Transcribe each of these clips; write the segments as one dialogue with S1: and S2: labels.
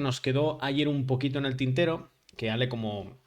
S1: nos quedó ayer un poquito en el tintero, que Ale como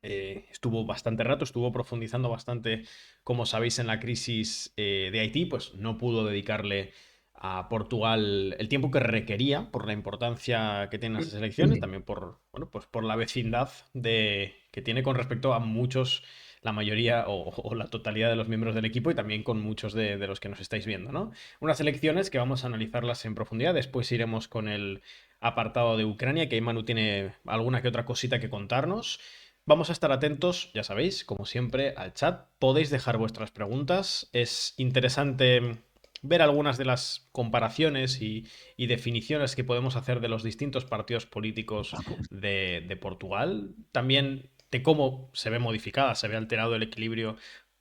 S1: estuvo bastante rato, estuvo profundizando bastante, como sabéis, en la crisis de Haití, pues no pudo dedicarle a Portugal el tiempo que requería por la importancia que tienen esas elecciones, también por, bueno, pues por la vecindad que tiene con respecto a muchos, la mayoría o la totalidad de los miembros del equipo y también con muchos de los que nos estáis viendo, ¿no? Unas elecciones que vamos a analizarlas en profundidad, después iremos con el apartado de Ucrania, que ahí Manu tiene alguna que otra cosita que contarnos. Vamos a estar atentos, ya sabéis, como siempre, al chat. Podéis dejar vuestras preguntas. Es interesante ver algunas de las comparaciones y definiciones que podemos hacer de los distintos partidos políticos de Portugal. También de cómo se ve modificada, se ve alterado el equilibrio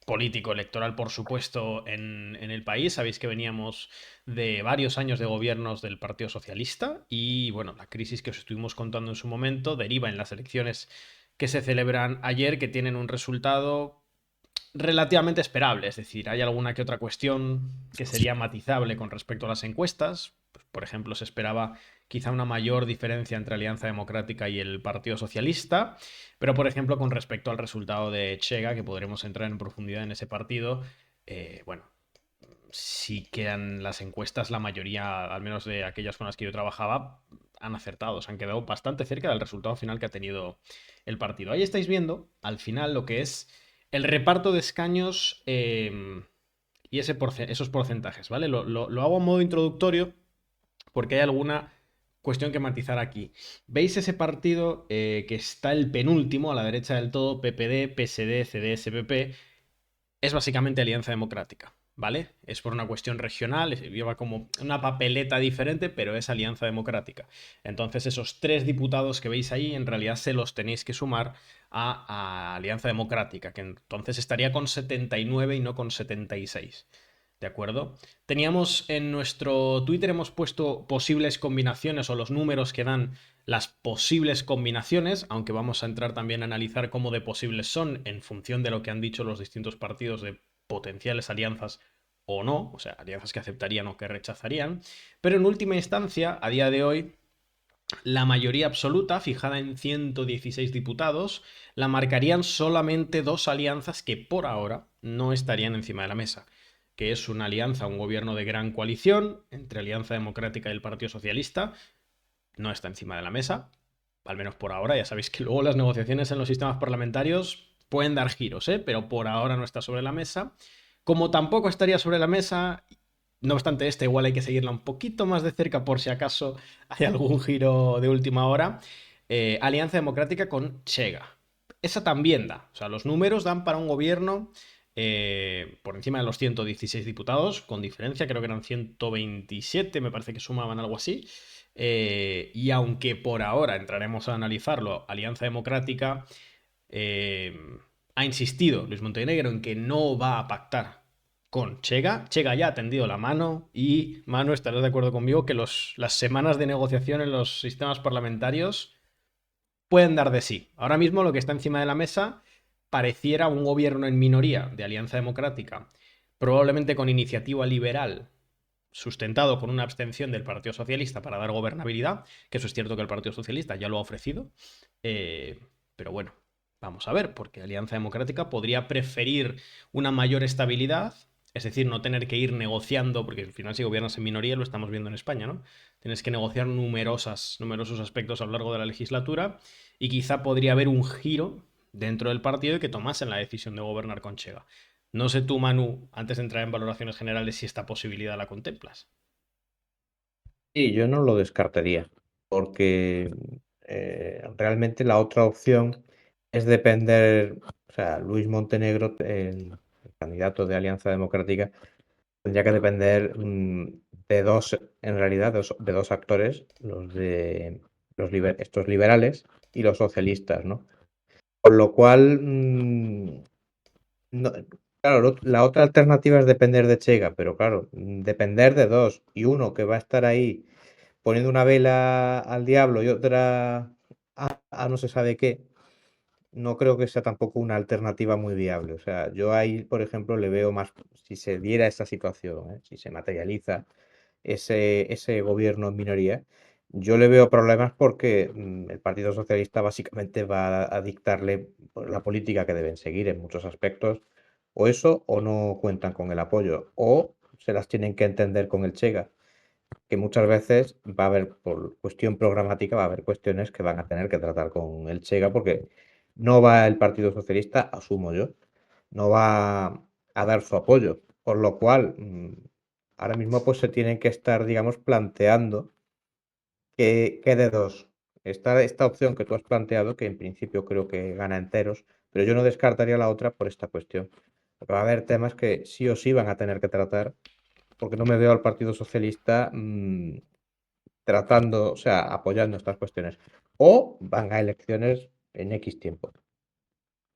S1: político electoral, por supuesto, en el país. Sabéis que veníamos de varios años de gobiernos del Partido Socialista y, bueno, la crisis que os estuvimos contando en su momento deriva en las elecciones que se celebran ayer, que tienen un resultado relativamente esperable. Es decir, hay alguna que otra cuestión que sería matizable con respecto a las encuestas. Pues, por ejemplo, se esperaba quizá una mayor diferencia entre Alianza Democrática y el Partido Socialista, pero por ejemplo, con respecto al resultado de Chega, que podremos entrar en profundidad en ese partido, bueno, sí que en las encuestas la mayoría, al menos de aquellas con las que yo trabajaba, han acertado, se han quedado bastante cerca del resultado final que ha tenido el partido. Ahí estáis viendo, al final, lo que es el reparto de escaños y esos porcentajes, ¿vale? Lo hago a modo introductorio porque hay alguna cuestión que matizar aquí. ¿Veis ese partido que está el penúltimo, a la derecha del todo, PPD, PSD, CDS, PP? Es básicamente Alianza Democrática, ¿vale? Es por una cuestión regional, lleva como una papeleta diferente, pero es Alianza Democrática. Entonces, esos tres diputados que veis ahí, en realidad se los tenéis que sumar a Alianza Democrática, que entonces estaría con 79 y no con 76. ¿De acuerdo? Teníamos en nuestro Twitter, hemos puesto posibles combinaciones o los números que dan las posibles combinaciones, aunque vamos a entrar también a analizar cómo de posibles son en función de lo que han dicho los distintos partidos de potenciales alianzas o no, o sea, alianzas que aceptarían o que rechazarían, pero en última instancia, a día de hoy, la mayoría absoluta, fijada en 116 diputados, la marcarían solamente dos alianzas que por ahora no estarían encima de la mesa, que es una alianza, un gobierno de gran coalición entre Alianza Democrática y el Partido Socialista, no está encima de la mesa, al menos por ahora. Ya sabéis que luego las negociaciones en los sistemas parlamentarios pueden dar giros, ¿eh? Pero por ahora no está sobre la mesa. Como tampoco estaría sobre la mesa, no obstante, esta igual hay que seguirla un poquito más de cerca por si acaso hay algún giro de última hora. Alianza Democrática con Chega. Esa también da. O sea, los números dan para un gobierno por encima de los 116 diputados, con diferencia, creo que eran 127, me parece que sumaban algo así. Y aunque por ahora entraremos a analizarlo, Alianza Democrática eh, ha insistido Luis Montenegro en que no va a pactar con Chega. Chega ya ha tendido la mano y, Manu, estarás de acuerdo conmigo que las semanas de negociación en los sistemas parlamentarios pueden dar de sí. Ahora mismo lo que está encima de la mesa pareciera un gobierno en minoría de Alianza Democrática, probablemente con iniciativa liberal, sustentado con una abstención del Partido Socialista para dar gobernabilidad, que eso es cierto que el Partido Socialista ya lo ha ofrecido, pero bueno, vamos a ver, porque Alianza Democrática podría preferir una mayor estabilidad, es decir, no tener que ir negociando, porque al final si gobiernas en minoría, lo estamos viendo en España, ¿no? Tienes que negociar numerosos aspectos a lo largo de la legislatura y quizá podría haber un giro dentro del partido y que tomasen la decisión de gobernar con Chega. No sé tú, Manu, antes de entrar en valoraciones generales, si esta posibilidad la contemplas.
S2: Sí, yo no lo descartaría, porque realmente la otra opción es depender, o sea, Luis Montenegro, el candidato de Alianza Democrática, tendría que depender de dos, en realidad, de dos actores, los de estos liberales y los socialistas, ¿no? Con lo cual, claro, la otra alternativa es depender de Chega, pero claro, depender de dos y uno que va a estar ahí poniendo una vela al diablo y otra a no se sabe qué, no creo que sea tampoco una alternativa muy viable. O sea, yo ahí, por ejemplo, le veo más, si se diera esa situación, si se materializa ese gobierno en minoría, Yo le veo problemas porque el Partido Socialista básicamente va a dictarle pues, la política que deben seguir en muchos aspectos, o eso, o no cuentan con el apoyo, o se las tienen que entender con el Chega, que muchas veces va a haber, por cuestión programática, va a haber cuestiones que van a tener que tratar con el Chega, porque no va el Partido Socialista, asumo yo, no va a dar su apoyo, por lo cual ahora mismo pues se tienen que estar, digamos, planteando que de dos. Está esta opción que tú has planteado, que en principio creo que gana enteros, pero yo no descartaría la otra por esta cuestión. Porque va a haber temas que sí o sí van a tener que tratar, porque no me veo al Partido Socialista tratando, o sea, apoyando estas cuestiones. O van a elecciones en X tiempo.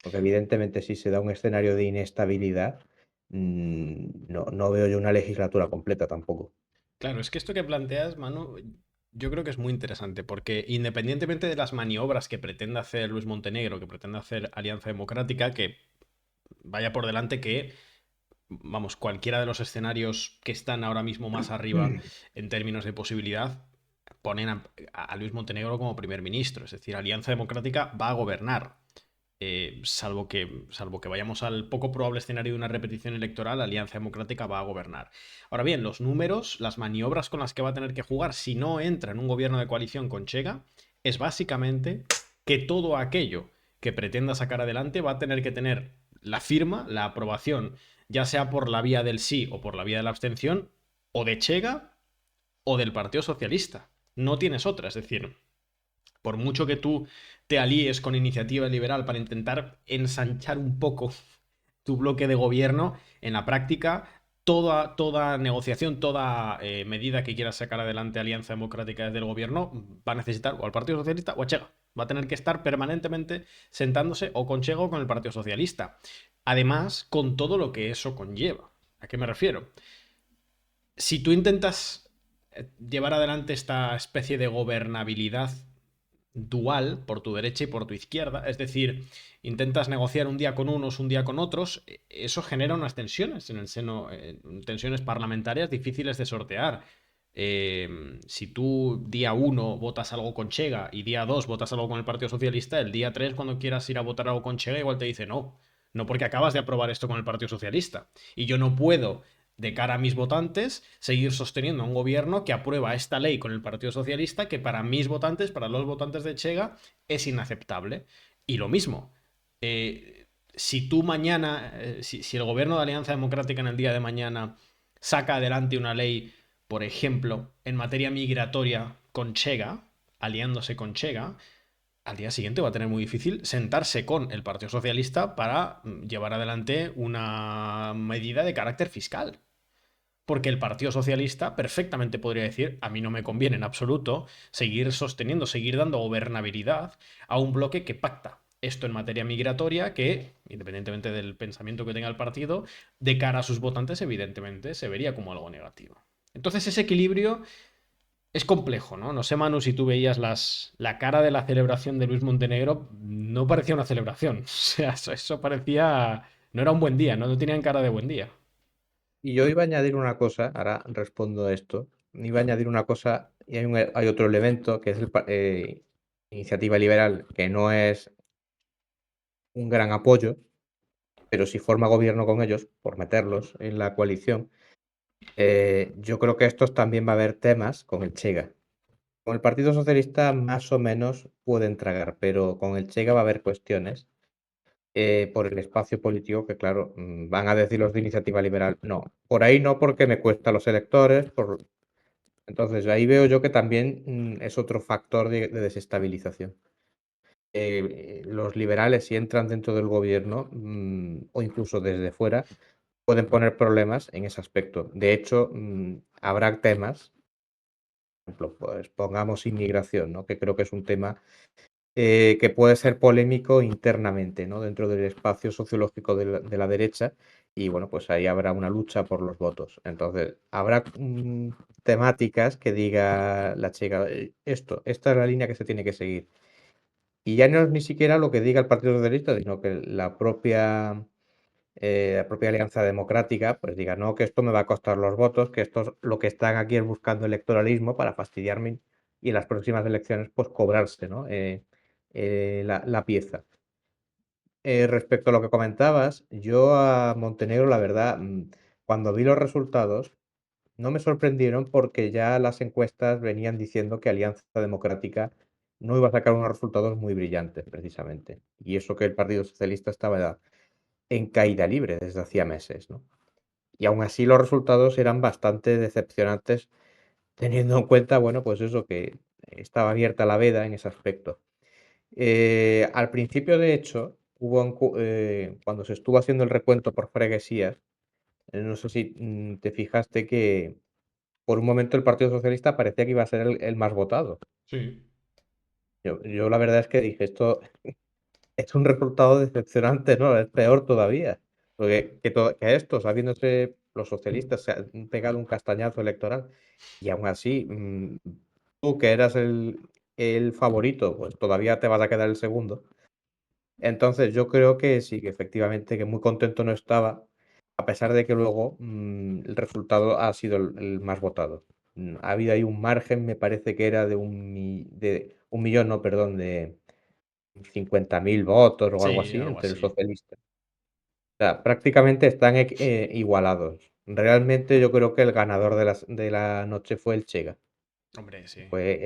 S2: Porque evidentemente si se da un escenario de inestabilidad, no veo yo una legislatura completa tampoco.
S1: Claro, es que esto que planteas, Manu, yo creo que es muy interesante, porque independientemente de las maniobras que pretenda hacer Luis Montenegro, que pretenda hacer Alianza Democrática, que vaya por delante que, vamos, cualquiera de los escenarios que están ahora mismo más arriba en términos de posibilidad, ponen a Luis Montenegro como primer ministro. Es decir, Alianza Democrática va a gobernar. Salvo que vayamos al poco probable escenario de una repetición electoral, la Alianza Democrática va a gobernar. Ahora bien, los números, las maniobras con las que va a tener que jugar si no entra en un gobierno de coalición con Chega, es básicamente que todo aquello que pretenda sacar adelante va a tener que tener la firma, la aprobación, ya sea por la vía del sí o por la vía de la abstención, o de Chega o del Partido Socialista. No tienes otra, es decir, por mucho que tú te alíes con Iniciativa Liberal para intentar ensanchar un poco tu bloque de gobierno, en la práctica, toda negociación, toda medida que quiera sacar adelante Alianza Democrática desde el gobierno va a necesitar o al Partido Socialista o a Chega. Va a tener que estar permanentemente sentándose o con Chega o con el Partido Socialista. Además, con todo lo que eso conlleva. ¿A qué me refiero? Si tú intentas llevar adelante esta especie de gobernabilidad dual por tu derecha y por tu izquierda, es decir, intentas negociar un día con unos, un día con otros, eso genera unas tensiones en el seno, tensiones parlamentarias difíciles de sortear. Si tú día uno votas algo con Chega y día 2 votas algo con el Partido Socialista, el día 3 cuando quieras ir a votar algo con Chega igual te dice no, no porque acabas de aprobar esto con el Partido Socialista. Y yo no puedo de cara a mis votantes, seguir sosteniendo a un gobierno que aprueba esta ley con el Partido Socialista que para mis votantes, para los votantes de Chega, es inaceptable. Y lo mismo, si tú mañana, si el gobierno de Alianza Democrática en el día de mañana saca adelante una ley, por ejemplo, en materia migratoria con Chega, aliándose con Chega, al día siguiente va a tener muy difícil sentarse con el Partido Socialista para llevar adelante una medida de carácter fiscal. Porque el Partido Socialista perfectamente podría decir, a mí no me conviene en absoluto seguir sosteniendo, seguir dando gobernabilidad a un bloque que pacta esto en materia migratoria que, independientemente del pensamiento que tenga el partido, de cara a sus votantes, evidentemente, se vería como algo negativo. Entonces ese equilibrio es complejo, ¿no? No sé, Manu, si tú veías la cara de la celebración de Luis Montenegro, no parecía una celebración. O sea, eso parecía... No era un buen día, ¿no? No tenían cara de buen día.
S2: Y yo iba a añadir una cosa, ahora respondo a esto. Iba a añadir una cosa, y hay otro elemento que es Iniciativa Liberal, que no es un gran apoyo, pero si forma gobierno con ellos, por meterlos en la coalición, yo creo que estos también va a haber temas con el Chega. Con el Partido Socialista más o menos pueden tragar, pero con el Chega va a haber cuestiones por el espacio político que, claro, van a decir los de Iniciativa Liberal, no, por ahí no porque me cuesta los electores, entonces ahí veo yo que también es otro factor de desestabilización. Los liberales, si entran dentro del gobierno o incluso desde fuera, pueden poner problemas en ese aspecto. De hecho, habrá temas, por ejemplo, pues pongamos inmigración, ¿no? Que creo que es un tema que puede ser polémico internamente, ¿no? Dentro del espacio sociológico de la derecha. Y bueno, pues ahí habrá una lucha por los votos. Entonces, habrá temáticas que diga la chica, esta es la línea que se tiene que seguir. Y ya no es ni siquiera lo que diga el Partido Socialista, sino que la propia Alianza Democrática, pues diga, no, que esto me va a costar los votos, que estos lo que están aquí es buscando electoralismo para fastidiarme y en las próximas elecciones pues cobrarse, ¿no? La pieza. Respecto a lo que comentabas, yo a Montenegro, la verdad, cuando vi los resultados, no me sorprendieron porque ya las encuestas venían diciendo que Alianza Democrática no iba a sacar unos resultados muy brillantes, precisamente. Y eso que el Partido Socialista estaba en caída libre desde hacía meses, ¿no? Y aún así los resultados eran bastante decepcionantes, teniendo en cuenta, bueno, pues eso, que estaba abierta la veda en ese aspecto. Al principio, de hecho, cuando se estuvo haciendo el recuento por freguesías, no sé si te fijaste que por un momento el Partido Socialista parecía que iba a ser el más votado.
S1: Sí.
S2: Yo la verdad es que dije, esto es un resultado decepcionante, ¿no? Es peor todavía. Porque que estos, habiéndose los socialistas, se han pegado un castañazo electoral y aún así, tú que eras el favorito, pues todavía te vas a quedar el segundo. Entonces yo creo que sí, que efectivamente que muy contento no estaba, a pesar de que luego el resultado ha sido el más votado. Ha habido ahí un margen, me parece que era de 1 millón, no, perdón, de 50.000 votos o algo
S1: Sí,
S2: así
S1: algo
S2: entre el
S1: así.
S2: socialista. O sea, prácticamente están igualados. Realmente yo creo que el ganador de la noche fue el Chega.
S1: Hombre, sí.
S2: Fue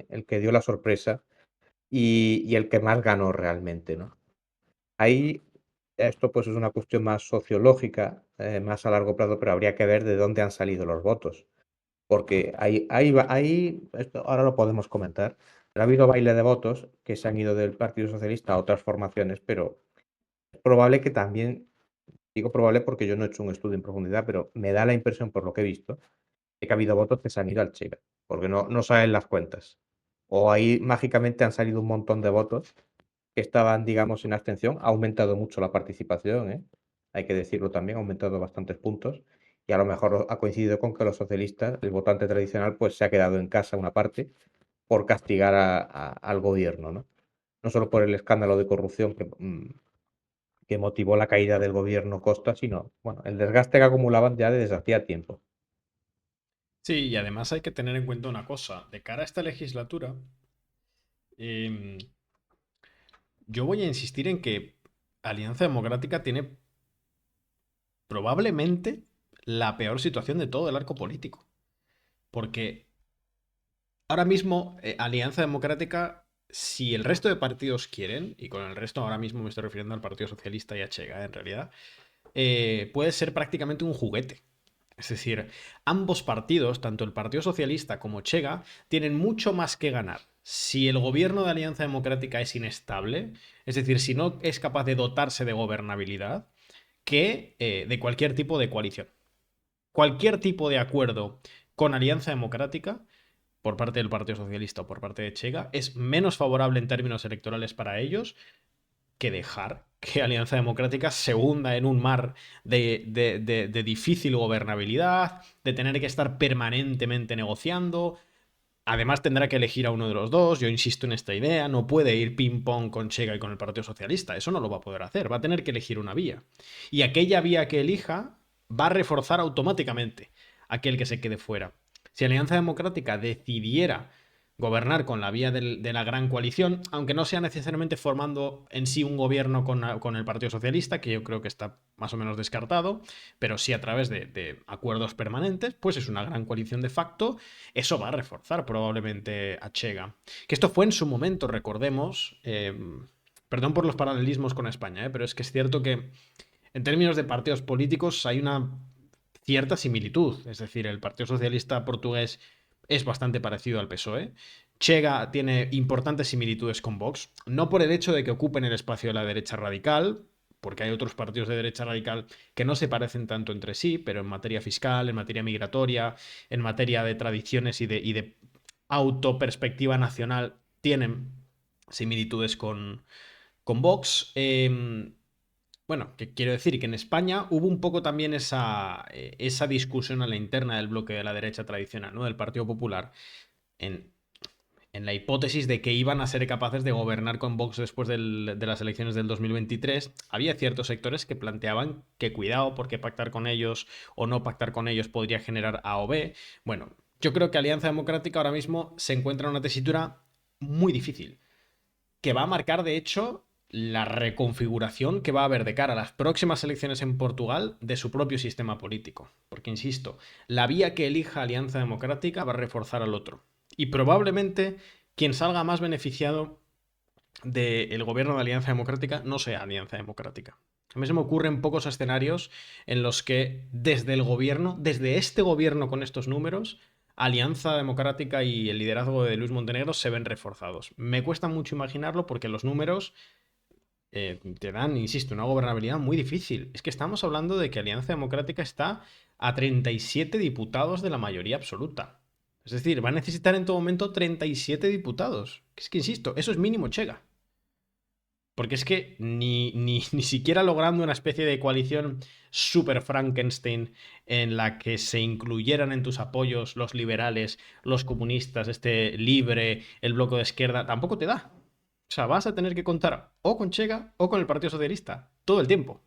S2: el que dio la sorpresa y el que más ganó realmente, ¿no? Ahí, esto pues es una cuestión más sociológica, más a largo plazo, pero habría que ver de dónde han salido los votos. Porque esto ahora lo podemos comentar, pero ha habido baile de votos que se han ido del Partido Socialista a otras formaciones, pero es probable que también, digo probable porque yo no he hecho un estudio en profundidad, pero me da la impresión por lo que he visto, de que ha habido votos que se han ido al Chega, porque no salen las cuentas. O ahí mágicamente han salido un montón de votos que estaban, digamos, en abstención. Ha aumentado mucho la participación, ¿eh? Hay que decirlo también, ha aumentado bastantes puntos. Y a lo mejor ha coincidido con que los socialistas, el votante tradicional, pues se ha quedado en casa una parte por castigar al gobierno, ¿no? No solo por el escándalo de corrupción que motivó la caída del gobierno Costa, sino, bueno, el desgaste que acumulaban ya desde hacía tiempo.
S1: Sí, y además hay que tener en cuenta una cosa. De cara a esta legislatura, em, yo voy a insistir en que Alianza Democrática tiene probablemente la peor situación de todo el arco político. Porque ahora mismo, Alianza Democrática, si el resto de partidos quieren, y con el resto ahora mismo me estoy refiriendo al Partido Socialista y a Chega, en realidad, puede ser prácticamente un juguete. Es decir, ambos partidos, tanto el Partido Socialista como Chega, tienen mucho más que ganar. Si el gobierno de Alianza Democrática es inestable, es decir, si no es capaz de dotarse de gobernabilidad, que de cualquier tipo de coalición. Cualquier tipo de acuerdo con Alianza Democrática por parte del Partido Socialista o por parte de Chega es menos favorable en términos electorales para ellos que dejar que Alianza Democrática se hunda en un mar de difícil gobernabilidad, de tener que estar permanentemente negociando. Además tendrá que elegir a uno de los dos, yo insisto en esta idea, no puede ir ping-pong con Chega y con el Partido Socialista, eso no lo va a poder hacer, va a tener que elegir una vía. Y aquella vía que elija va a reforzar automáticamente aquel que se quede fuera. Si Alianza Democrática decidiera gobernar con la vía de la gran coalición, aunque no sea necesariamente formando en sí un gobierno con el Partido Socialista, que yo creo que está más o menos descartado, pero sí a través de acuerdos permanentes, pues es una gran coalición de facto. Eso va a reforzar probablemente a Chega. Que esto fue en su momento, recordemos, perdón por los paralelismos con España, pero es que es cierto que en términos de partidos políticos hay una cierta similitud. Es decir, el Partido Socialista portugués es bastante parecido al PSOE. Chega tiene importantes similitudes con Vox, no por el hecho de que ocupen el espacio de la derecha radical, porque hay otros partidos de derecha radical que no se parecen tanto entre sí, pero en materia fiscal, en materia migratoria, en materia de tradiciones y de autoperspectiva nacional, tienen similitudes con Vox. Bueno, que quiero decir que en España hubo un poco también esa discusión a la interna del bloque de la derecha tradicional, ¿no? Del Partido Popular, en, en la hipótesis de que iban a ser capaces de gobernar con Vox después de las elecciones del 2023, había ciertos sectores que planteaban que cuidado porque pactar con ellos o no pactar con ellos podría generar A o B. Bueno, Yo creo que Alianza Democrática ahora mismo se encuentra en una tesitura muy difícil, que va a marcar, de hecho, la reconfiguración que va a haber de cara a las próximas elecciones en Portugal de su propio sistema político. Porque, insisto, la vía que elija Alianza Democrática va a reforzar al otro. Y probablemente quien salga más beneficiado del gobierno de Alianza Democrática no sea Alianza Democrática. A mí se me ocurren pocos escenarios en los que desde el gobierno, desde este gobierno con estos números, Alianza Democrática y el liderazgo de Luis Montenegro se ven reforzados. Me cuesta mucho imaginarlo porque los números te dan, insisto, una gobernabilidad muy difícil. Es que estamos hablando de que Alianza Democrática está a 37 diputados de la mayoría absoluta. Es decir, va a necesitar en todo momento 37 diputados. Es que, insisto, eso es mínimo Chega. Porque es que ni siquiera logrando una especie de coalición super Frankenstein en la que se incluyeran en tus apoyos los liberales, los comunistas, este libre, el bloque de izquierda, tampoco te da. O sea, vas a tener que contar o con Chega o con el Partido Socialista todo el tiempo.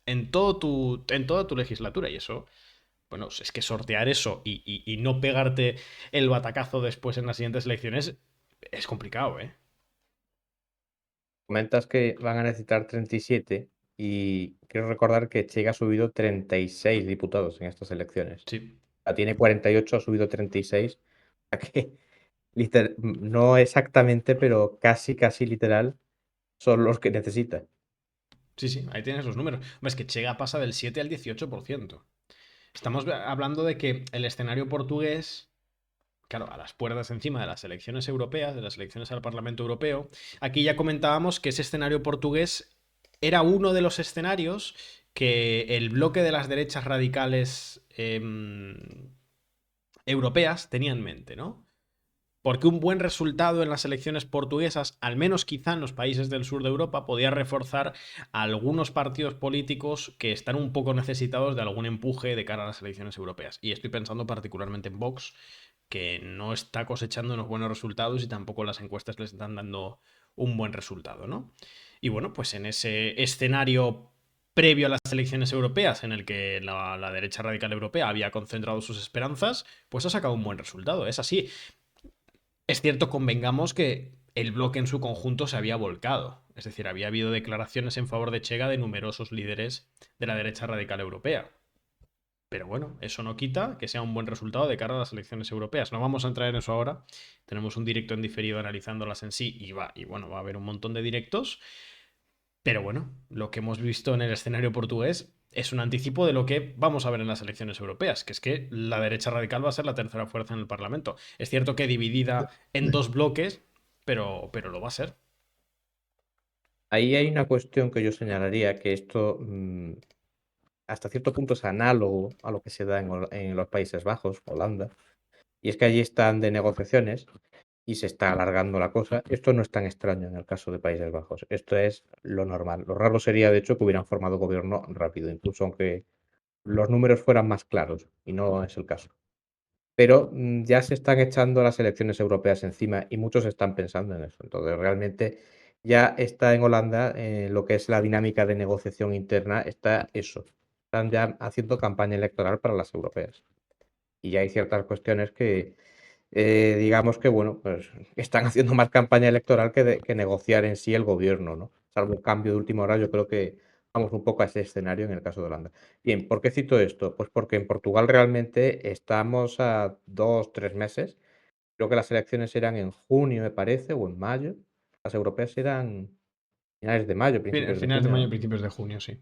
S1: En toda tu legislatura. Y eso, bueno, es que sortear eso y no pegarte el batacazo después en las siguientes elecciones es complicado, ¿eh?
S2: Comentas que van a necesitar 37 y quiero recordar que Chega ha subido 36 diputados en estas elecciones.
S1: Sí.
S2: Tiene 48, ha subido 36. O sea que no exactamente, pero casi, casi literal, son los que necesita.
S1: Sí, sí, ahí tienes los números. Hombre, es que Chega pasa del 7 al 18%. Estamos hablando de que el escenario portugués, claro, a las puertas encima de las elecciones europeas, de las elecciones al Parlamento Europeo, aquí ya comentábamos que ese escenario portugués era uno de los escenarios que el bloque de las derechas radicales europeas tenía en mente, ¿no? Porque un buen resultado en las elecciones portuguesas, al menos quizá en los países del sur de Europa, podía reforzar a algunos partidos políticos que están un poco necesitados de algún empuje de cara a las elecciones europeas. Y estoy pensando particularmente en Vox, que no está cosechando unos buenos resultados y tampoco las encuestas les están dando un buen resultado, ¿no? Y bueno, pues en ese escenario previo a las elecciones europeas, en el que la derecha radical europea había concentrado sus esperanzas, pues ha sacado un buen resultado. Es así. Es cierto, convengamos que el bloque en su conjunto se había volcado. Es decir, había habido declaraciones en favor de Chega de numerosos líderes de la derecha radical europea. Pero bueno, eso no quita que sea un buen resultado de cara a las elecciones europeas. No vamos a entrar en eso ahora. Tenemos un directo en diferido analizándolas en sí y bueno, va a haber un montón de directos. Pero bueno, lo que hemos visto en el escenario portugués es un anticipo de lo que vamos a ver en las elecciones europeas, que es que la derecha radical va a ser la tercera fuerza en el Parlamento. Es cierto que dividida en dos bloques, pero lo va a ser.
S2: Ahí hay una cuestión que yo señalaría, que esto hasta cierto punto es análogo a lo que se da en los Países Bajos, Holanda, y es que allí están de negociaciones y se está alargando la cosa. Esto no es tan extraño en el caso de Países Bajos, esto es lo normal. Lo raro sería, de hecho, que hubieran formado gobierno rápido, incluso aunque los números fueran más claros, y no es el caso. Pero ya se están echando las elecciones europeas encima y muchos están pensando en eso. Entonces, realmente ya está en Holanda lo que es la dinámica de negociación interna, está eso. Están ya haciendo campaña electoral para las europeas. Y ya hay ciertas cuestiones que, digamos que, bueno, pues están haciendo más campaña electoral que negociar en sí el gobierno, ¿no? Salvo un cambio de última hora, yo creo que vamos un poco a ese escenario en el caso de Holanda. Bien, ¿por qué cito esto? Pues porque en Portugal realmente estamos a 2, 3 meses. Creo que las elecciones eran en junio, me parece, o en mayo. Las europeas eran finales de mayo, principios de
S1: Finales de
S2: junio,
S1: mayo,
S2: ¿no?
S1: principios de junio, sí.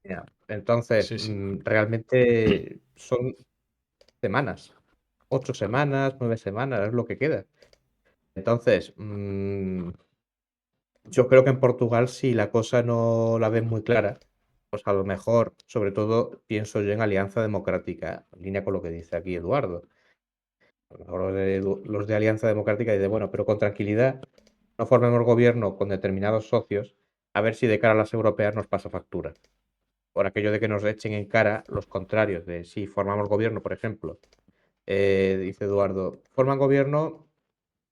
S2: Ya. Entonces,
S1: Sí, sí.
S2: realmente son semanas. 8 semanas, 9 semanas, es lo que queda. Entonces, yo creo que en Portugal, si la cosa no la ven muy clara, pues a lo mejor, sobre todo, pienso yo en Alianza Democrática, en línea con lo que dice aquí Eduardo. A lo mejor los de Alianza Democrática dicen, bueno, pero con tranquilidad, no formemos gobierno con determinados socios, a ver si de cara a las europeas nos pasa factura. Por aquello de que nos echen en cara los contrarios, de si formamos gobierno, por ejemplo, dice Eduardo, forman gobierno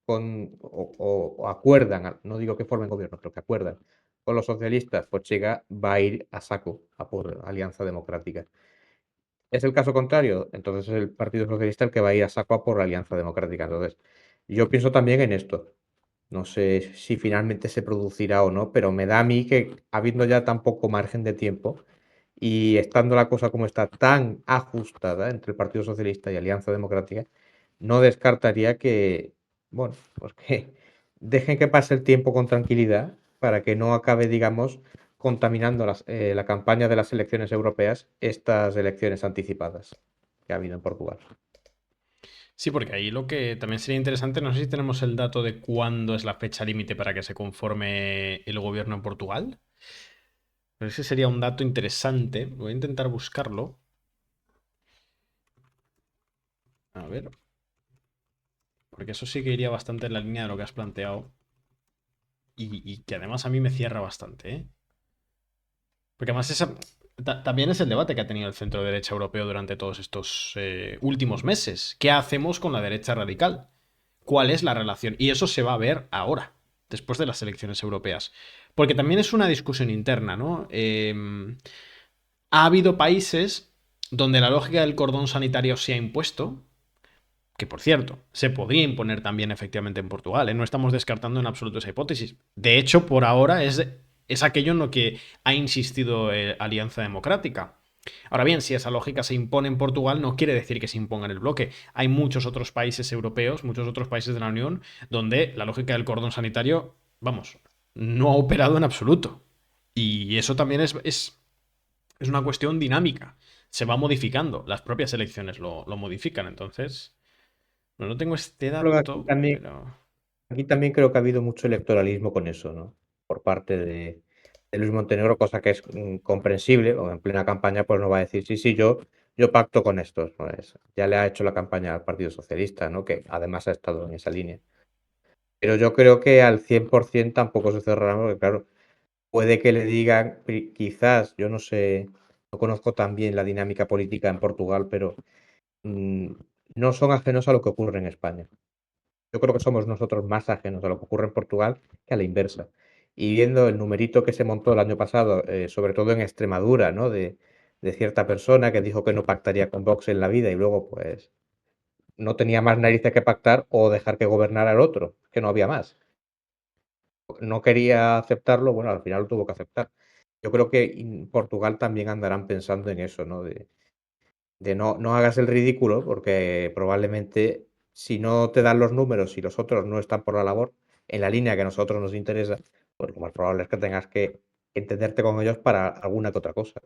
S2: o acuerdan, no digo que formen gobierno, pero que acuerdan con los socialistas, pues Chega va a ir a saco a por Alianza Democrática. es el caso contrario, entonces es el Partido Socialista el que va a ir a saco a por la Alianza Democrática. Entonces, yo pienso también en esto. No sé si finalmente se producirá o no, pero me da a mí que habiendo ya tan poco margen de tiempo y estando la cosa como está tan ajustada entre el Partido Socialista y Alianza Democrática, no descartaría que, bueno, pues que dejen que pase el tiempo con tranquilidad para que no acabe, digamos, contaminando la campaña de las elecciones europeas estas elecciones anticipadas que ha habido en Portugal.
S1: Sí, porque ahí lo que también sería interesante, no sé si tenemos el dato de cuándo es la fecha límite para que se conforme el gobierno en Portugal. Pero ese sería un dato interesante. Voy a intentar buscarlo. A ver, porque eso sí que iría bastante en la línea de lo que has planteado. Y que además a mí me cierra bastante, ¿eh? Porque además también es el debate que ha tenido el centro derecha europeo durante todos estos últimos meses. ¿Qué hacemos con la derecha radical? ¿Cuál es la relación? Y eso se va a ver ahora, después de las elecciones europeas. Porque también es una discusión interna, ¿no? Ha habido países donde la lógica del cordón sanitario se ha impuesto, que por cierto, se podría imponer también efectivamente en Portugal, ¿eh? No estamos descartando en absoluto esa hipótesis. De hecho, por ahora es aquello en lo que ha insistido Alianza Democrática. Ahora bien, si esa lógica se impone en Portugal, no quiere decir que se imponga en el bloque. Hay muchos otros países europeos, muchos otros países de la Unión, donde la lógica del cordón sanitario, vamos, no ha operado en absoluto. Y eso también es una cuestión dinámica. Se va modificando. Las propias elecciones lo modifican. Entonces, no tengo este
S2: Creo que aquí
S1: dato,
S2: también,
S1: pero...
S2: aquí también creo que ha habido mucho electoralismo con eso, ¿no? Por parte de Luis Montenegro, cosa que es comprensible, o en plena campaña, pues no va a decir, sí, sí, yo pacto con estos. Pues, ya le ha hecho la campaña al Partido Socialista, ¿no? Que además ha estado en esa línea. Pero yo creo que al 100% tampoco se cerrará, porque claro, puede que le digan, quizás, yo no sé, no conozco tan bien la dinámica política en Portugal, pero mm, no son ajenos a lo que ocurre en España. Yo creo que somos nosotros más ajenos a lo que ocurre en Portugal que a la inversa. Y viendo el numerito que se montó el año pasado, sobre todo en Extremadura, ¿no? De cierta persona que dijo que no pactaría con Vox en la vida y luego, pues, no tenía más narices que pactar o dejar que gobernara el otro, que no había más. No quería aceptarlo, bueno, al final lo tuvo que aceptar. Yo creo que en Portugal también andarán pensando en eso, ¿no? De no hagas el ridículo, porque probablemente si no te dan los números y los otros no están por la labor, en la línea que a nosotros nos interesa, pues lo más probable es que tengas que entenderte con ellos para alguna que otra cosa.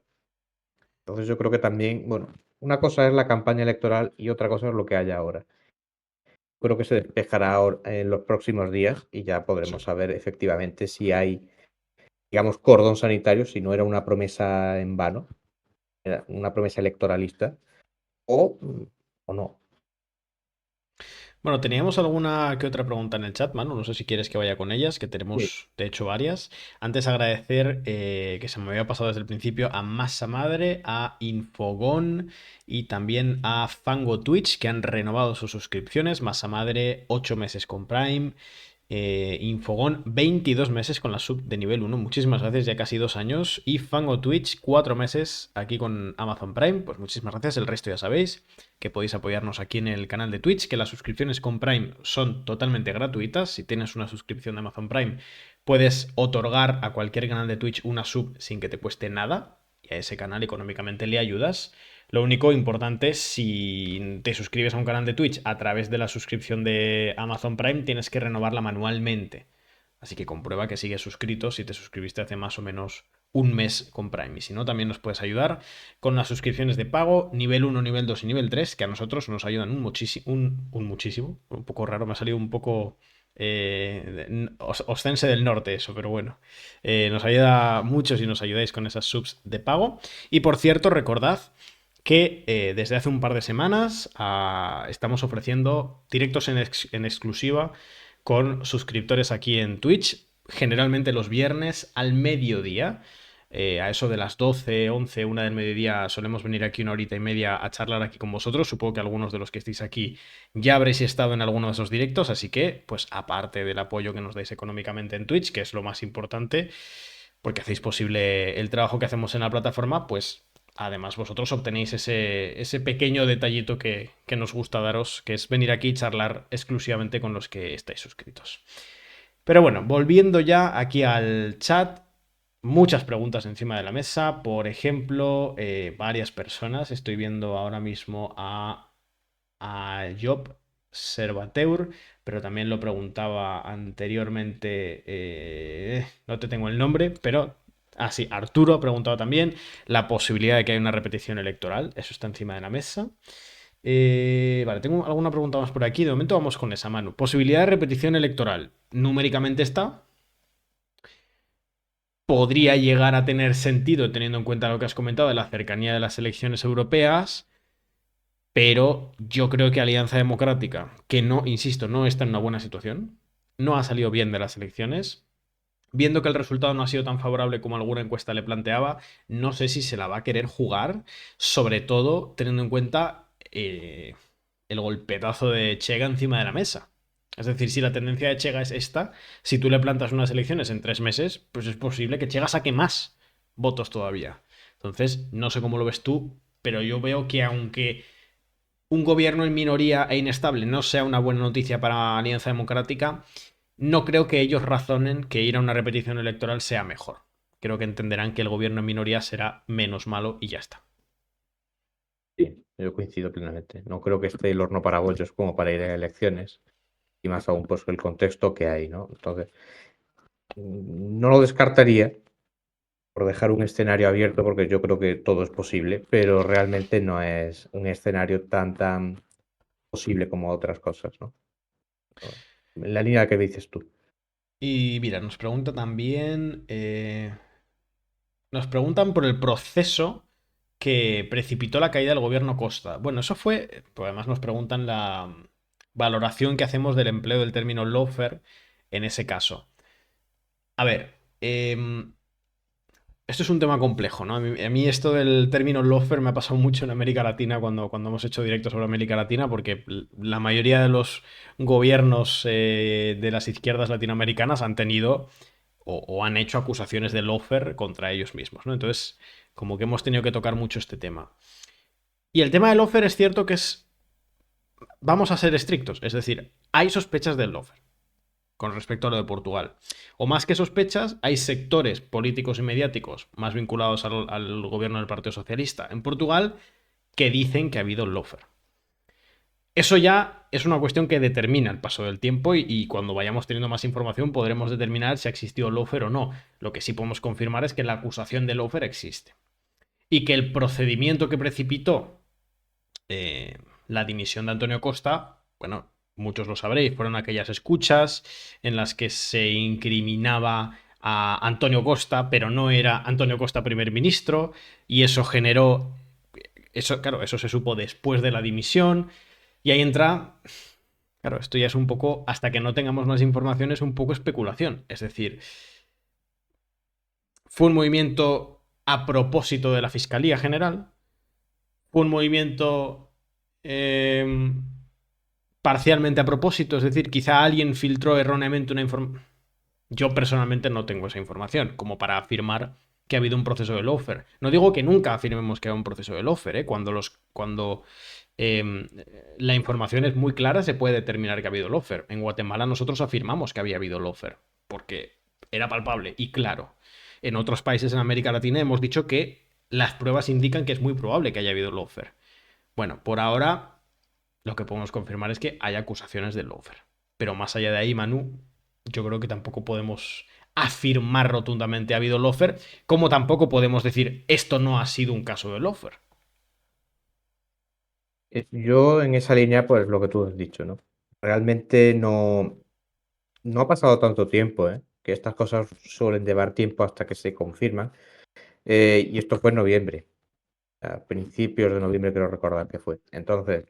S2: Entonces yo creo que también, bueno, una cosa es la campaña electoral y otra cosa es lo que haya ahora. Creo que se despejará en los próximos días y ya
S1: Sí.
S2: podremos saber efectivamente si hay, digamos, cordón sanitario, si no era una promesa en vano, era una promesa electoralista, o, o no.
S1: Bueno, teníamos alguna que otra pregunta en el chat, Manu. No sé si quieres que vaya con ellas, que
S2: Sí.
S1: tenemos de hecho varias. Antes agradecer que se me había pasado desde el principio a Masa Madre, a Infogon y también a Fango Twitch, que han renovado sus suscripciones. Masa Madre, 8 meses con Prime. Infogon, 22 meses con la sub de nivel 1. Muchísimas gracias, ya casi 2 años. Y Fango Twitch, 4 meses aquí con Amazon Prime. Pues muchísimas gracias. El resto ya sabéis que podéis apoyarnos aquí en el canal de Twitch, que las suscripciones con Prime son totalmente gratuitas. Si tienes una suscripción de Amazon Prime, puedes otorgar a cualquier canal de Twitch una sub sin que te cueste nada. Y a ese canal económicamente le ayudas. Lo único importante, si te suscribes a un canal de Twitch a través de la suscripción de Amazon Prime, tienes que renovarla manualmente. Así que comprueba que sigues suscrito si te suscribiste hace más o menos un mes con Prime. Y si no, también nos puedes ayudar con las suscripciones de pago, nivel 1, nivel 2 y nivel 3, que a nosotros nos ayudan un muchísimo. Un poco raro, me ha salido un poco Ostense del Norte eso, pero bueno. Nos ayuda mucho si nos ayudáis con esas subs de pago. Y por cierto, recordad que desde hace un par de semanas estamos ofreciendo directos en exclusiva con suscriptores aquí en Twitch, generalmente los viernes al mediodía. A eso de las 12, 11, 1 del mediodía solemos venir aquí 1 horita y media a charlar aquí con vosotros. Supongo que algunos de los que estéis aquí ya habréis estado en alguno de esos directos, así que, pues aparte del apoyo que nos dais económicamente en Twitch, que es lo más importante, porque hacéis posible el trabajo que hacemos en la plataforma, pues además vosotros obtenéis ese pequeño detallito que nos gusta daros, que es venir aquí y charlar exclusivamente con los que estáis suscritos. Pero bueno, volviendo ya aquí al chat, muchas preguntas encima de la mesa. Por ejemplo, varias personas. Estoy viendo ahora mismo a Job Servateur, pero también lo preguntaba anteriormente, no te tengo el nombre, pero... Ah, sí, Arturo ha preguntado también la posibilidad de que haya una repetición electoral. Eso está encima de la mesa. Vale, tengo alguna pregunta más por aquí. De momento vamos con esa, Manu. Posibilidad de repetición electoral. Numéricamente está. Podría llegar a tener sentido teniendo en cuenta lo que has comentado de la cercanía de las elecciones europeas. Pero yo creo que Alianza Democrática, que no, insisto, no está en una buena situación, no ha salido bien de las elecciones, viendo que el resultado no ha sido tan favorable como alguna encuesta le planteaba, no sé si se la va a querer jugar, sobre todo teniendo en cuenta el golpetazo de Chega encima de la mesa. Es decir, si la tendencia de Chega es esta, si tú le plantas unas elecciones en 3 meses, pues es posible que Chega saque más votos todavía. Entonces, no sé cómo lo ves tú, pero yo veo que aunque un gobierno en minoría e inestable no sea una buena noticia para Alianza Democrática, no creo que ellos razonen que ir a una repetición electoral sea mejor. Creo que entenderán que el gobierno en minoría será menos malo y ya está.
S2: Sí, yo coincido plenamente. No creo que esté el horno para bollos como para ir a elecciones, y más aún pues el contexto que hay, ¿no? Entonces, no lo descartaría por dejar un escenario abierto, porque yo creo que todo es posible, pero realmente no es un escenario tan posible como otras cosas, ¿no? En la línea que dices tú.
S1: Y mira, nos pregunta también. Nos preguntan por el proceso que precipitó la caída del gobierno Costa. Bueno, eso fue. Pues además nos preguntan la valoración que hacemos del empleo del término lawfare en ese caso. A ver, esto es un tema complejo, ¿no? A mí esto del término lawfare me ha pasado mucho en América Latina cuando hemos hecho directos sobre América Latina, porque la mayoría de los gobiernos de las izquierdas latinoamericanas han tenido o han hecho acusaciones de lawfare contra ellos mismos, ¿no? Entonces, como que hemos tenido que tocar mucho este tema. Y el tema del lawfare es cierto que es... Vamos a ser estrictos, es decir, hay sospechas del lawfare con respecto a lo de Portugal. O más que sospechas, hay sectores políticos y mediáticos más vinculados al gobierno del Partido Socialista en Portugal que dicen que ha habido lawfare. Eso ya es una cuestión que determina el paso del tiempo y cuando vayamos teniendo más información podremos determinar si ha existido lawfare o no. Lo que sí podemos confirmar es que la acusación de lawfare existe. Y que el procedimiento que precipitó eh, la dimisión de Antonio Costa, bueno, muchos lo sabréis, fueron aquellas escuchas en las que se incriminaba a Antonio Costa, pero no era Antonio Costa primer ministro, y eso generó, eso, claro, eso se supo después de la dimisión, y ahí entra, claro, esto ya es un poco, hasta que no tengamos más informaciones, un poco especulación, es decir, fue un movimiento a propósito de la Fiscalía General, fue un movimiento eh, parcialmente a propósito, es decir, quizá alguien filtró erróneamente una información. Yo personalmente no tengo esa información como para afirmar que ha habido un proceso de lawfare. No digo que nunca afirmemos que hay un proceso de lawfare, ¿eh? Cuando la información es muy clara se puede determinar que ha habido lawfare. En Guatemala nosotros afirmamos que había habido lawfare porque era palpable y claro. En otros países en América Latina hemos dicho que las pruebas indican que es muy probable que haya habido lawfare. Bueno, por ahora lo que podemos confirmar es que hay acusaciones de lawfare. Pero más allá de ahí, Manu, yo creo que tampoco podemos afirmar rotundamente ha habido lawfare, como tampoco podemos decir esto no ha sido un caso de lawfare.
S2: Yo en esa línea, pues lo que tú has dicho, ¿no? Realmente no ha pasado tanto tiempo, ¿eh? Que estas cosas suelen llevar tiempo hasta que se confirman. Y esto fue en noviembre, a principios de noviembre creo recordar que fue. Entonces,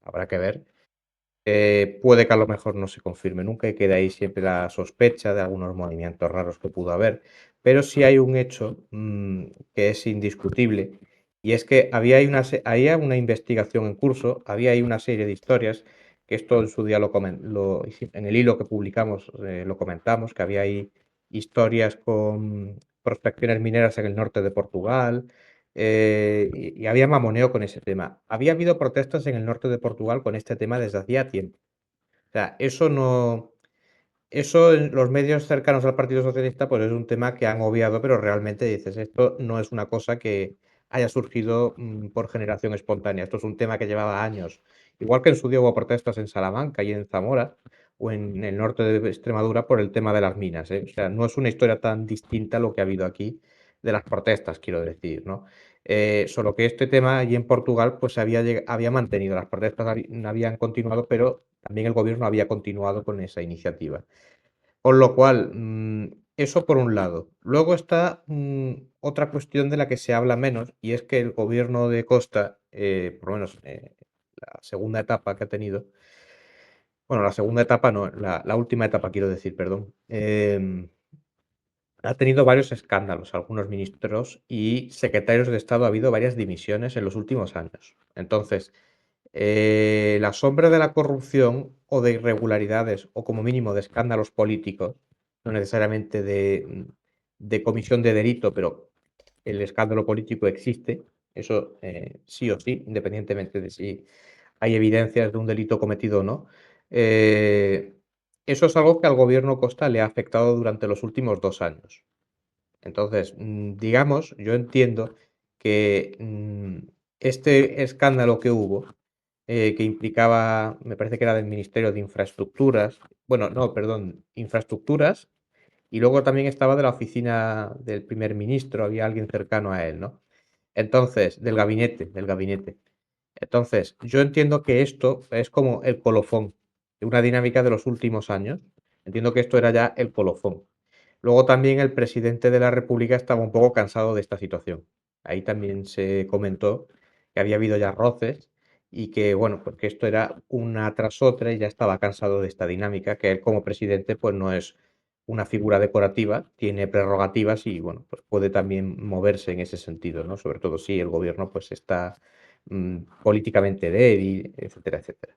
S2: habrá que ver. Puede que a lo mejor no se confirme nunca y quede ahí siempre la sospecha de algunos movimientos raros que pudo haber, pero sí hay un hecho que es indiscutible y es que había una investigación en curso, había ahí una serie de historias, que esto en su día en el hilo que publicamos lo comentamos, que había ahí historias con prospecciones mineras en el norte de Portugal, y había mamoneo con ese tema. Había habido protestas en el norte de Portugal con este tema desde hacía tiempo. O sea, eso en los medios cercanos al Partido Socialista, pues es un tema que han obviado, pero realmente dices, esto no es una cosa que haya surgido por generación espontánea. Esto es un tema que llevaba años. Igual que en su día hubo protestas en Salamanca y en Zamora o en el norte de Extremadura por el tema de las minas, ¿eh? O sea, no es una historia tan distinta a lo que ha habido aquí de las protestas, quiero decir, ¿no? Solo que este tema allí en Portugal pues había mantenido, las protestas habían continuado, pero también el gobierno había continuado con esa iniciativa. Con lo cual, eso por un lado. Luego está otra cuestión de la que se habla menos, y es que el gobierno de Costa, por lo menos la segunda etapa que ha tenido, bueno, la segunda etapa no, la última etapa quiero decir, perdón, ha tenido varios escándalos, algunos ministros y secretarios de Estado, ha habido varias dimisiones en los últimos años. Entonces, la sombra de la corrupción o de irregularidades o como mínimo de escándalos políticos, no necesariamente de comisión de delito, pero el escándalo político existe, eso sí o sí, independientemente de si hay evidencias de un delito cometido o no. eh, Eso es algo que al gobierno Costa le ha afectado durante los últimos 2 años. Entonces, digamos, yo entiendo que este escándalo que hubo, que implicaba, me parece que era del Ministerio de Infraestructuras, bueno, no, perdón, Infraestructuras, y luego también estaba de la oficina del primer ministro, había alguien cercano a él, ¿no? Entonces, del gabinete. Entonces, yo entiendo que esto es como el colofón de una dinámica de los últimos años. Entiendo que esto era ya el colofón. Luego también el presidente de la República estaba un poco cansado de esta situación. Ahí también se comentó que había habido ya roces y que, bueno, pues que esto era una tras otra y ya estaba cansado de esta dinámica, que él como presidente pues no es una figura decorativa, tiene prerrogativas y, bueno, pues puede también moverse en ese sentido, ¿no? Sobre todo si el gobierno pues está políticamente débil, etcétera, etcétera.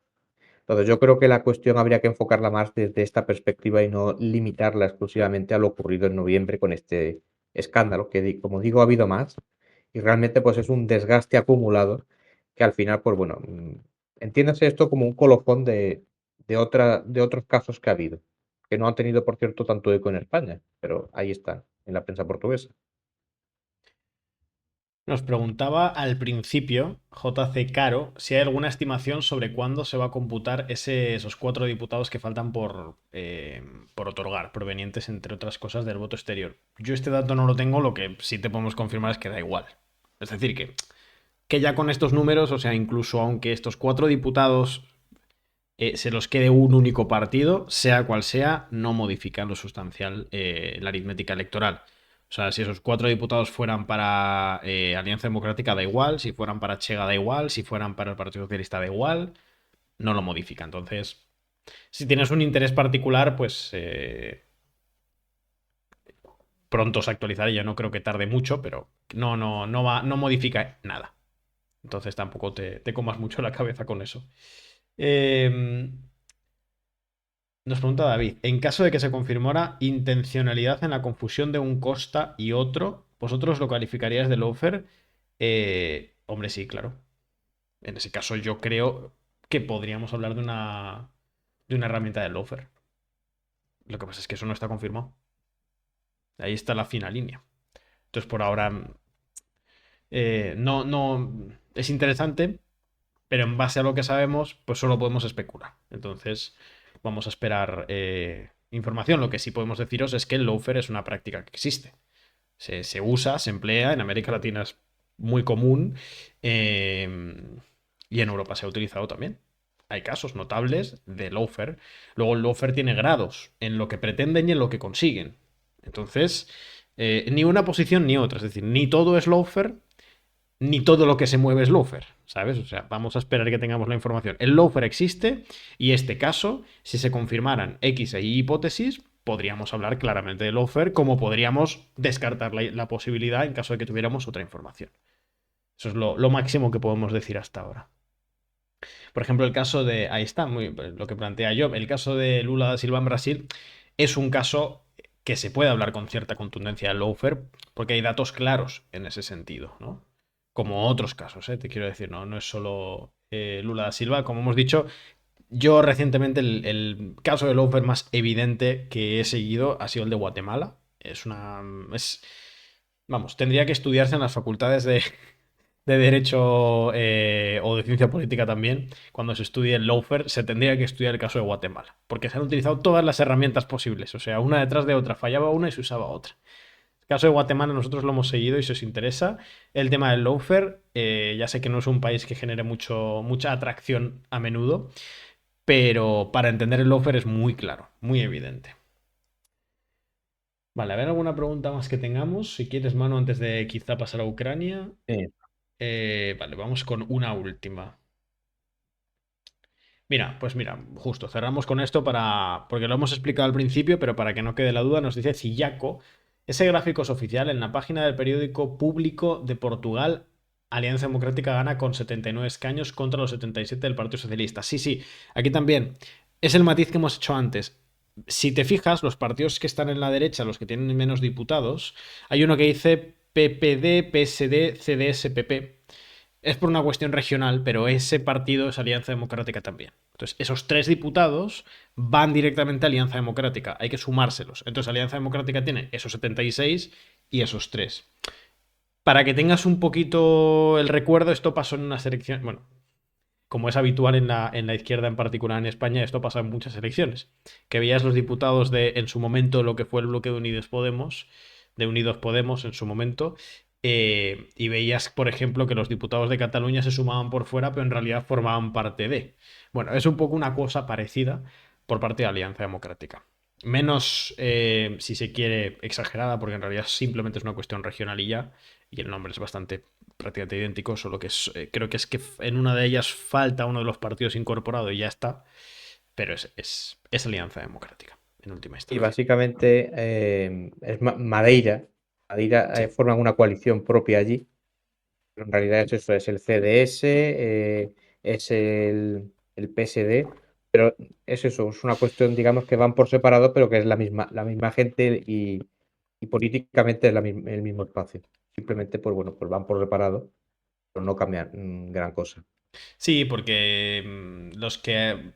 S2: Entonces, yo creo que la cuestión habría que enfocarla más desde esta perspectiva y no limitarla exclusivamente a lo ocurrido en noviembre con este escándalo, que como digo, ha habido más y realmente pues es un desgaste acumulado que al final, pues bueno, entiéndase esto como un colofón de otros casos que ha habido, que no han tenido, por cierto, tanto eco en España, pero ahí están, en la prensa portuguesa.
S1: Nos preguntaba al principio, JC Caro, si hay alguna estimación sobre cuándo se va a computar esos 4 diputados que faltan por otorgar, provenientes, entre otras cosas, del voto exterior. Yo este dato no lo tengo, lo que sí te podemos confirmar es que da igual. Es decir, que ya con estos números, o sea, incluso aunque estos 4 diputados se los quede un único partido, sea cual sea, no modifica en lo sustancial la aritmética electoral. O sea, si esos 4 diputados fueran para Alianza Democrática, da igual. Si fueran para Chega, da igual. Si fueran para el Partido Socialista, da igual. No lo modifica. Entonces, si tienes un interés particular, pues pronto se actualizará. Yo no creo que tarde mucho, pero no modifica nada. Entonces tampoco te comas mucho la cabeza con eso. Eh, Nos pregunta David, en caso de que se confirmara intencionalidad en la confusión de un Costa y otro, ¿vosotros lo calificaríais de loafer? Hombre, sí, claro. En ese caso yo creo que podríamos hablar de una herramienta de loafer. Lo que pasa es que eso no está confirmado. Ahí está la fina línea. Entonces por ahora no es interesante, pero en base a lo que sabemos, pues solo podemos especular. Entonces, vamos a esperar información. Lo que sí podemos deciros es que el loafer es una práctica que existe. Se usa, se emplea, en América Latina es muy común eh, y en Europa se ha utilizado también. Hay casos notables de loafer. Luego el loafer tiene grados en lo que pretenden y en lo que consiguen. Entonces, ni una posición ni otra. Es decir, ni todo es loafer, ni todo lo que se mueve es loafer, ¿sabes? O sea, vamos a esperar que tengamos la información. El loafer existe y este caso, si se confirmaran X y hipótesis, podríamos hablar claramente de loafer, como podríamos descartar la posibilidad en caso de que tuviéramos otra información. Eso es lo máximo que podemos decir hasta ahora. Por ejemplo, el caso de, ahí está, lo que plantea yo, el caso de Lula da Silva en Brasil es un caso que se puede hablar con cierta contundencia de loafer porque hay datos claros en ese sentido, ¿no? como otros casos, te quiero decir, no es solo Lula da Silva. Como hemos dicho, yo recientemente el caso de lawfare más evidente que he seguido ha sido el de Guatemala. Vamos, tendría que estudiarse en las facultades de Derecho o de Ciencia Política también. Cuando se estudie el lawfare, se tendría que estudiar el caso de Guatemala, porque se han utilizado todas las herramientas posibles, o sea, una detrás de otra, fallaba una y se usaba otra. El caso de Guatemala nosotros lo hemos seguido y si os interesa, el tema del lawfare, ya sé que no es un país que genere mucha atracción a menudo, pero para entender el lawfare es muy claro, muy evidente. Vale, a ver alguna pregunta más que tengamos. Si quieres, mano, antes de quizá pasar a Ucrania. Vale, vamos con una última. Mira, pues mira, justo, cerramos con esto porque lo hemos explicado al principio, pero para que no quede la duda, nos dice Cillaco, ese gráfico es oficial en la página del periódico público de Portugal. Alianza Democrática gana con 79 escaños contra los 77 del Partido Socialista. Sí, sí, aquí también. Es el matiz que hemos hecho antes. Si te fijas, los partidos que están en la derecha, los que tienen menos diputados, hay uno que dice PPD, PSD, CDS, PP. Es por una cuestión regional, pero ese partido es Alianza Democrática también. Entonces, esos 3 diputados van directamente a Alianza Democrática. Hay que sumárselos. Entonces, Alianza Democrática tiene esos 76 y esos 3. Para que tengas un poquito el recuerdo, esto pasó en una selección. Bueno, como es habitual en la izquierda en particular en España, esto pasa en muchas elecciones. Que veías los diputados en su momento, lo que fue el bloque de Unidos Podemos en su momento, y veías, por ejemplo, que los diputados de Cataluña se sumaban por fuera, pero en realidad formaban parte de. Bueno, es un poco una cosa parecida por parte de Alianza Democrática. Menos, si se quiere, exagerada, porque en realidad simplemente es una cuestión regional y ya, y el nombre es bastante prácticamente idéntico, solo que creo que es que en una de ellas falta uno de los partidos incorporado y ya está, pero es Alianza Democrática, en última
S2: Y
S1: instancia.
S2: básicamente es Madeira. Madeira
S1: Sí.
S2: forman una coalición propia allí. Pero en realidad es eso, es el CDS, es el PSD, pero es eso, es una cuestión, digamos, que van por separado, pero que es la misma gente y políticamente es el mismo espacio. Simplemente, pues bueno, pues van por separado, pero no cambian gran cosa.
S1: Sí, porque los que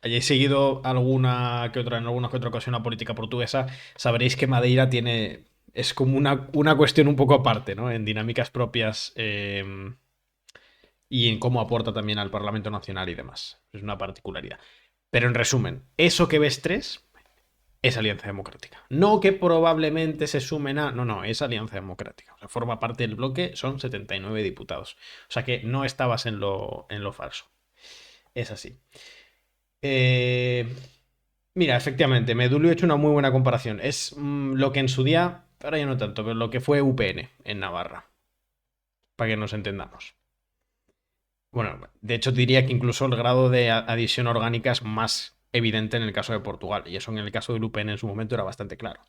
S1: hayáis seguido en alguna que otra ocasión la política portuguesa, sabréis que Madeira es como una cuestión un poco aparte, ¿no? En dinámicas propias y en cómo aporta también al Parlamento Nacional y demás. Es una particularidad. Pero en resumen, eso que ves 3 es Alianza Democrática. No que probablemente se sumen a. No, no, es Alianza Democrática. O sea, forma parte del bloque, son 79 diputados. O sea que no estabas en lo falso. Es así. Eh, Mira, efectivamente, Medulio ha hecho una muy buena comparación. Es lo que en su día, ahora ya no tanto, pero lo que fue UPN en Navarra. Para que nos entendamos. Bueno, de hecho diría que incluso el grado de adhesión orgánica es más evidente en el caso de Portugal. Y eso en el caso del UPN en su momento era bastante claro.